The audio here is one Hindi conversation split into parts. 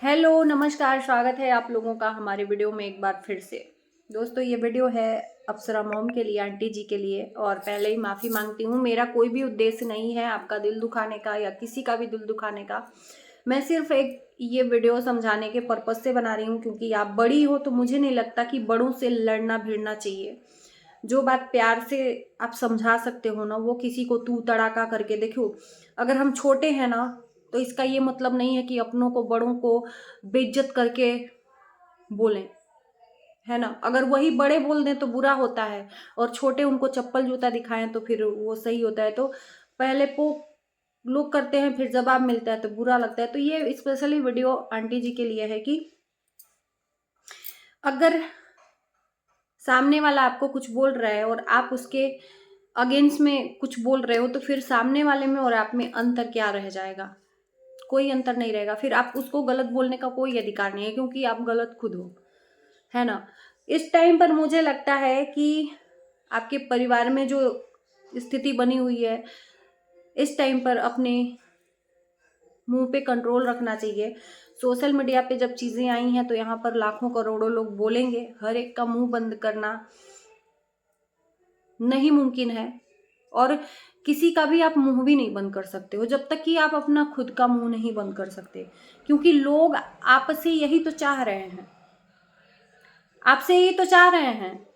हेलो, नमस्कार, स्वागत है आप लोगों का हमारे वीडियो में एक बार फिर से। दोस्तों, ये वीडियो है अप्सरा मॉम के लिए, आंटी जी के लिए। और पहले ही माफ़ी मांगती हूँ, मेरा कोई भी उद्देश्य नहीं है आपका दिल दुखाने का या किसी का भी दिल दुखाने का। मैं सिर्फ एक ये वीडियो समझाने के पर्पज़ से बना रही हूँ, क्योंकि आप बड़ी हो तो मुझे नहीं लगता कि बड़ों से लड़ना भिड़ना चाहिए। जो बात प्यार से आप समझा सकते हो ना, वो किसी को तू तड़ाका करके देखो। अगर हम छोटे हैं ना, तो इसका ये मतलब नहीं है कि अपनों को, बड़ों को बेइज्जत करके बोलें, है ना। अगर वही बड़े बोल दें तो बुरा होता है, और छोटे उनको चप्पल जूता दिखाएं तो फिर वो सही होता है। तो पहले पोक लोग करते हैं, फिर जवाब मिलता है तो बुरा लगता है। तो ये स्पेशली वीडियो आंटी जी के लिए है कि अगर सामने वाला आपको कुछ बोल रहा है और आप उसके अगेंस्ट में कुछ बोल रहे हो, तो फिर सामने वाले में और आप में अंतर क्या रह जाएगा? कोई अंतर नहीं रहेगा। फिर आप उसको गलत बोलने का कोई अधिकार नहीं है, क्योंकि आप गलत खुद हो, है ना। इस टाइम पर मुझे लगता है कि आपके परिवार में जो स्थिति बनी हुई है, इस टाइम पर अपने मुंह पे कंट्रोल रखना चाहिए। सोशल मीडिया पे जब चीज़ें आई हैं तो यहाँ पर लाखों करोड़ों लोग बोलेंगे, हर एक का मुंह बंद करना नहीं मुमकिन है। और किसी का भी आप मुंह भी नहीं बंद कर सकते हो जब तक कि आप अपना खुद का मुंह नहीं बंद कर सकते, क्योंकि लोग आपसे यही तो चाह रहे हैं, आपसे यही तो चाह रहे हैं।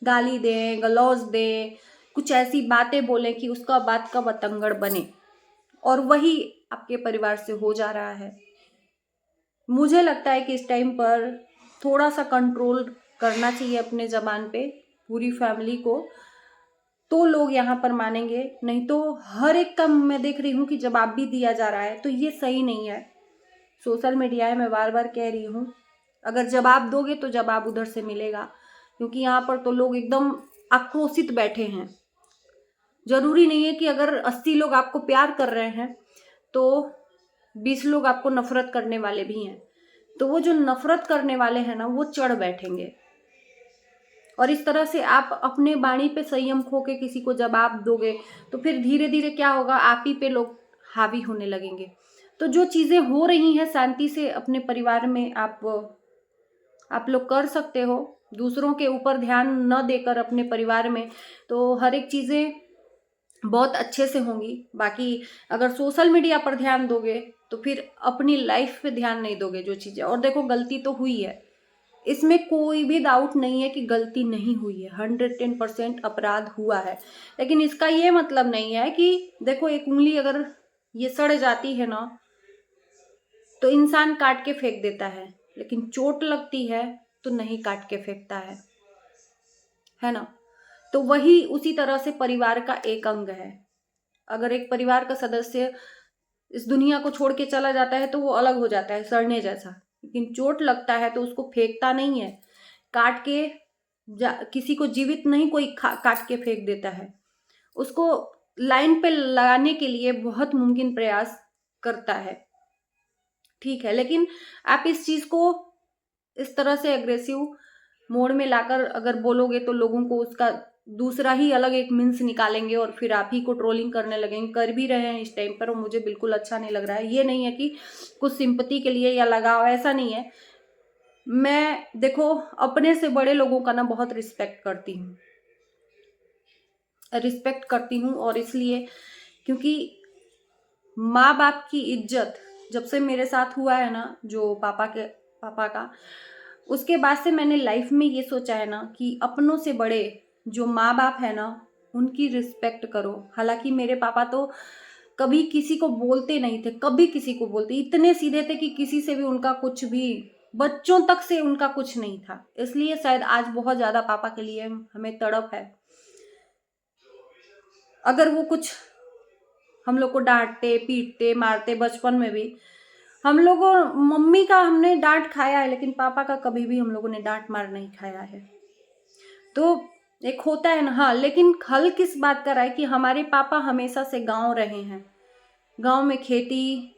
गाली दें, गलौज दें, कुछ ऐसी बातें बोलें कि उसका बात का बतंगड़ बने, और वही आपके परिवार से हो जा रहा है। मुझे लगता है कि इस टाइम पर थोड़ा सा कंट्रोल करना चाहिए अपने ज़बान पे, पूरी फैमिली को, तो लोग यहाँ पर मानेंगे। नहीं तो हर एक का मैं देख रही हूँ कि जवाब भी दिया जा रहा है, तो ये सही नहीं है। सोशल मीडिया है, मैं बार बार कह रही हूँ, अगर जवाब दोगे तो जवाब उधर से मिलेगा, क्योंकि यहाँ पर तो लोग एकदम आक्रोशित बैठे हैं। जरूरी नहीं है कि अगर 80 लोग आपको प्यार कर रहे हैं तो 20 लोग आपको नफरत करने वाले भी हैं। तो वो जो नफरत करने वाले हैं ना, वो चढ़ बैठेंगे, और इस तरह से आप अपने वाणी पे संयम खो के किसी को जवाब दोगे तो फिर धीरे धीरे क्या होगा, आप ही पे लोग हावी होने लगेंगे। तो जो चीज़ें हो रही हैं, शांति से अपने परिवार में आप लोग कर सकते हो, दूसरों के ऊपर ध्यान न देकर अपने परिवार में, तो हर एक चीज़ें बहुत अच्छे से होंगी। बाकी अगर सोशल मीडिया पर ध्यान दोगे तो फिर अपनी लाइफ पे ध्यान नहीं दोगे। जो चीज़ें, और देखो, गलती तो हुई है, इसमें कोई भी डाउट नहीं है कि गलती नहीं हुई है, 110% अपराध हुआ है। लेकिन इसका ये मतलब नहीं है कि, देखो, एक उंगली अगर ये सड़ जाती है ना, तो इंसान काट के फेंक देता है, लेकिन चोट लगती है तो नहीं काट के फेंकता है ना। तो वही उसी तरह से परिवार का एक अंग है। अगर एक परिवार का सदस्य इस दुनिया को छोड़ के चला जाता है तो वो अलग हो जाता है, सड़ने जैसा। लेकिन चोट लगता है तो उसको फेंकता नहीं है, काट के किसी को जीवित नहीं कोई काट के फेंक देता है, उसको लाइन पे लगाने के लिए बहुत मुमकिन प्रयास करता है। ठीक है, लेकिन आप इस चीज को इस तरह से एग्रेसिव मोड में लाकर अगर बोलोगे तो लोगों को उसका दूसरा ही अलग एक मीन्स निकालेंगे, और फिर आप ही को ट्रोलिंग करने लगेंगे। कर भी रहे हैं इस टाइम पर, और मुझे बिल्कुल अच्छा नहीं लग रहा है। ये नहीं है कि कुछ सिंपैथी के लिए या लगाव, ऐसा नहीं है। मैं, देखो, अपने से बड़े लोगों का ना बहुत रिस्पेक्ट करती हूँ, और इसलिए क्योंकि माँ बाप की इज्जत जब से मेरे साथ हुआ है ना, जो पापा का, उसके बाद से मैंने लाइफ में ये सोचा है ना कि अपनों से बड़े जो माँ बाप है ना, उनकी रिस्पेक्ट करो। हालांकि मेरे पापा तो कभी किसी को बोलते नहीं थे, कभी किसी को बोलते, इतने सीधे थे कि किसी से भी उनका कुछ भी, बच्चों तक से उनका कुछ नहीं था। इसलिए शायद आज बहुत ज्यादा पापा के लिए हमें तड़प है। अगर वो कुछ हम लोग को डांटते, पीटते, मारते बचपन में भी, हम लोगों, मम्मी का हमने डांट खाया है, लेकिन पापा का कभी भी हम लोगों ने डांट मार नहीं खाया है। तो एक होता है ना। हाँ, लेकिन हल किस बात का रहा है कि हमारे पापा हमेशा से गांव रहे हैं, गांव में खेती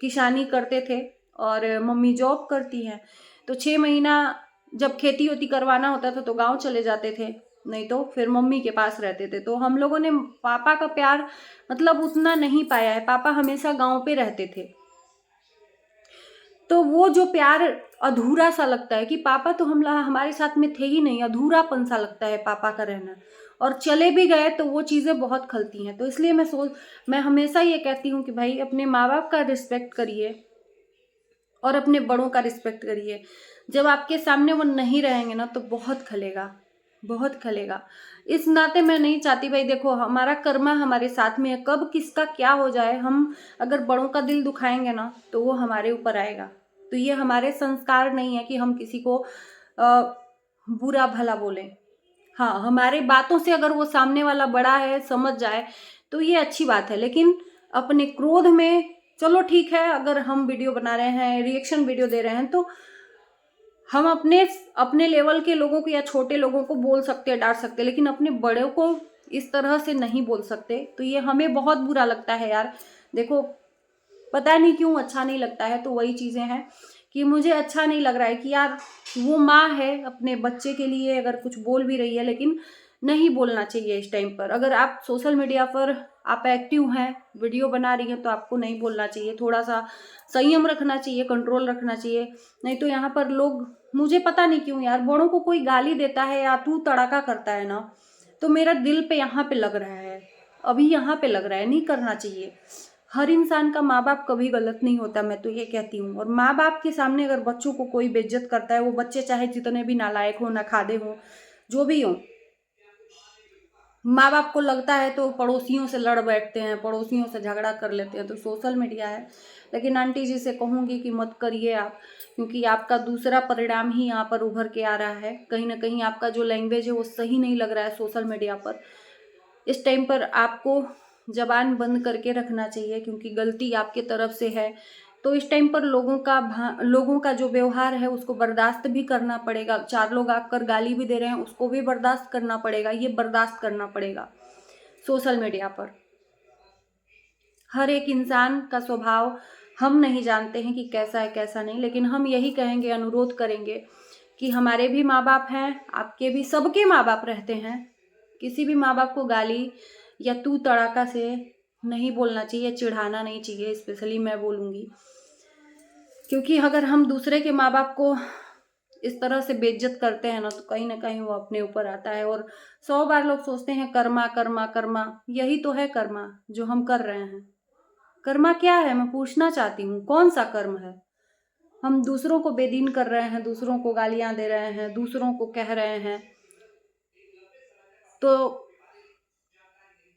किसानी करते थे, और मम्मी जॉब करती हैं। तो 6 महीना जब खेती होती करवाना होता था तो गांव चले जाते थे, नहीं तो फिर मम्मी के पास रहते थे। तो हम लोगों ने पापा का प्यार मतलब उतना नहीं पाया है, पापा हमेशा गांव पे रहते थे। तो वो जो प्यार अधूरा सा लगता है कि पापा तो हमारे साथ में थे ही नहीं, अधूरापन सा लगता है पापा का रहना, और चले भी गए तो वो चीज़ें बहुत खलती हैं। तो इसलिए मैं हमेशा ये कहती हूँ कि भाई अपने माँ बाप का रिस्पेक्ट करिए और अपने बड़ों का रिस्पेक्ट करिए। जब आपके सामने वो नहीं रहेंगे ना तो बहुत खलेगा, बहुत खलेगा। इस नाते मैं नहीं चाहती भाई, देखो हमारा कर्मा हमारे साथ में है, कब किसका क्या हो जाए, हम अगर बड़ों का दिल दुखाएंगे ना तो वो हमारे ऊपर आएगा। तो ये हमारे संस्कार नहीं है कि हम किसी को बुरा भला बोलें। हाँ, हमारे बातों से अगर वो सामने वाला बड़ा है समझ जाए तो ये अच्छी बात है, लेकिन अपने क्रोध में, चलो ठीक है, अगर हम वीडियो बना रहे हैं, रिएक्शन वीडियो दे रहे हैं, तो हम अपने लेवल के लोगों को या छोटे लोगों को बोल सकते हैं, डांट सकते हैं, लेकिन अपने बड़ों को इस तरह से नहीं बोल सकते। तो ये हमें बहुत बुरा लगता है यार। देखो पता नहीं क्यों अच्छा नहीं लगता है, तो वही चीज़ें हैं कि मुझे अच्छा नहीं लग रहा है कि यार वो माँ है, अपने बच्चे के लिए अगर कुछ बोल भी रही है, लेकिन नहीं बोलना चाहिए इस टाइम पर। अगर आप सोशल मीडिया पर आप एक्टिव हैं, वीडियो बना रही हैं, तो आपको नहीं बोलना चाहिए, थोड़ा सा संयम रखना चाहिए, कंट्रोल रखना चाहिए। नहीं तो यहाँ पर लोग, मुझे पता नहीं क्यों यार, बड़ों को कोई गाली देता है या तू तड़ाका करता है ना, तो मेरा दिल पे यहाँ पे लग रहा है, अभी यहाँ पे लग रहा है, नहीं करना चाहिए। हर इंसान का माँ बाप कभी गलत नहीं होता, मैं तो ये कहती हूँ। और माँ बाप के सामने अगर बच्चों को कोई बेइज्जत करता है, वो बच्चे चाहे जितने भी नालायक हो, नखादे हो, जो भी हो, माँ बाप को लगता है तो पड़ोसियों से लड़ बैठते हैं, पड़ोसियों से झगड़ा कर लेते हैं। तो सोशल मीडिया है, लेकिन आंटी जी से कहूँगी कि मत करिए आप, क्योंकि आपका दूसरा परिणाम ही यहाँ पर उभर के आ रहा है। कहीं ना कहीं आपका जो लैंग्वेज है वो सही नहीं लग रहा है सोशल मीडिया पर। इस टाइम पर आपको जबान बंद करके रखना चाहिए, क्योंकि गलती आपके तरफ से है। तो इस टाइम पर लोगों का जो व्यवहार है उसको बर्दाश्त भी करना पड़ेगा। 4 लोग आकर गाली भी दे रहे हैं, उसको भी बर्दाश्त करना पड़ेगा, ये बर्दाश्त करना पड़ेगा। सोशल मीडिया पर हर एक इंसान का स्वभाव हम नहीं जानते हैं कि कैसा है कैसा नहीं, लेकिन हम यही कहेंगे, अनुरोध करेंगे कि हमारे भी माँ बाप हैं, आपके भी, सबके माँ बाप रहते हैं। किसी भी माँ बाप को गाली या तू तड़ाका से नहीं बोलना चाहिए, चिढ़ाना नहीं चाहिए, स्पेशली मैं बोलूँगी। क्योंकि अगर हम दूसरे के माँ बाप को इस तरह से बेइज्जत करते हैं ना, तो कहीं ना कहीं वो अपने ऊपर आता है। और 100 बार लोग सोचते हैं कर्मा कर्मा कर्मा, यही तो है कर्मा जो हम कर रहे हैं। कर्मा क्या है, मैं पूछना चाहती हूँ, कौन सा कर्म है? हम दूसरों को बेदीन कर रहे हैं, दूसरों को गालियां दे रहे हैं, दूसरों को कह रहे हैं, तो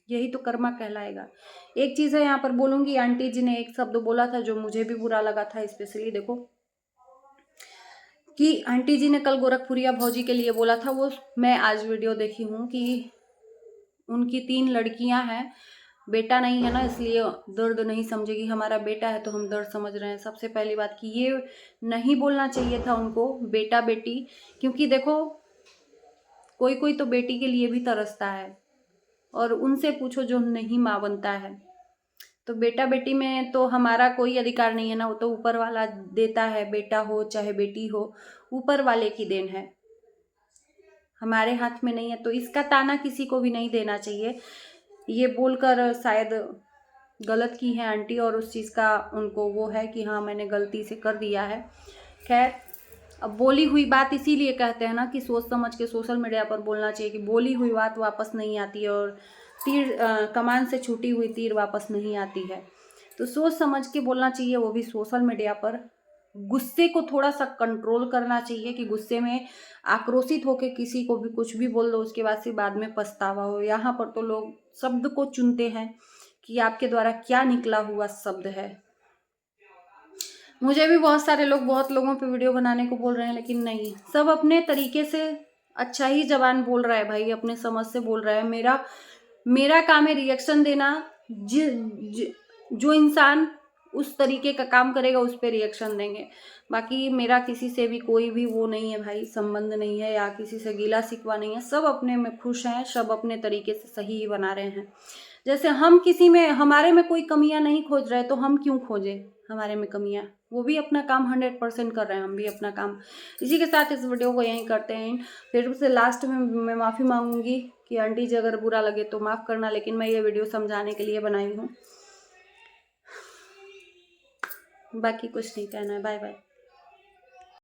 यही तो कर्मा कहलाएगा। एक चीज़ है यहाँ पर बोलूँगी, आंटी जी ने एक शब्द बोला था जो मुझे भी बुरा लगा था, स्पेशली देखो कि आंटी जी ने कल गोरखपुरिया भौजी के लिए बोला था, वो मैं आज वीडियो देखी हूँ कि उनकी 3 लड़कियां हैं, बेटा नहीं है ना, इसलिए दर्द नहीं समझेगी। हमारा बेटा है तो हम दर्द समझ रहे हैं। सबसे पहली बात कि ये नहीं बोलना चाहिए था उनको बेटा बेटी, क्योंकि देखो कोई कोई तो बेटी के लिए भी तरसता है, और उनसे पूछो जो नहीं माँ बनता है। तो बेटा बेटी में तो हमारा कोई अधिकार नहीं है ना, वो तो ऊपर वाला देता है, बेटा हो चाहे बेटी हो, ऊपर वाले की देन है, हमारे हाथ में नहीं है। तो इसका ताना किसी को भी नहीं देना चाहिए। ये बोलकर शायद गलत की है आंटी, और उस चीज़ का उनको वो है कि हाँ मैंने गलती से कर दिया है। खैर, अब बोली हुई बात, इसीलिए कहते हैं ना कि सोच समझ के सोशल मीडिया पर बोलना चाहिए, कि बोली हुई बात वापस नहीं आती है, और कमान से छूटी हुई तीर वापस नहीं आती है। तो सोच समझ के बोलना चाहिए, वो भी सोशल मीडिया पर। गुस्से को थोड़ा सा कंट्रोल करना चाहिए, कि गुस्से में आक्रोशित होकर किसी को भी कुछ भी बोल दो, उसके बाद से बाद में पछतावा हो। यहाँ पर तो लोग शब्द को चुनते हैं कि आपके द्वारा क्या निकला हुआ शब्द है। मुझे भी बहुत सारे लोग बहुत लोगों पे वीडियो बनाने को बोल रहे हैं, लेकिन नहीं, सब अपने तरीके से अच्छा ही जबान बोल रहा है भाई, अपने समझ से बोल रहा है। मेरा काम है रिएक्शन देना। जो इंसान उस तरीके का काम करेगा उस पर रिएक्शन देंगे। बाकी मेरा किसी से भी कोई भी वो नहीं है भाई, संबंध नहीं है, या किसी से गिला शिकवा नहीं है। सब अपने में खुश हैं, सब अपने तरीके से सही ही बना रहे हैं। जैसे हम किसी में, हमारे में कोई कमियां नहीं खोज रहे, तो हम क्यों खोजें हमारे में कमियां? वो भी अपना काम 100% कर रहे हैं, हम भी अपना काम। इसी के साथ इस वीडियो को यहीं करते हैं। फिर उससे लास्ट में मैं माफ़ी मांगूंगी कि आंटी जी अगर बुरा लगे तो माफ़ करना, लेकिन मैं ये वीडियो समझाने के लिए बनाई हूँ। बाकी कुछ नहीं कहना है। Bye bye.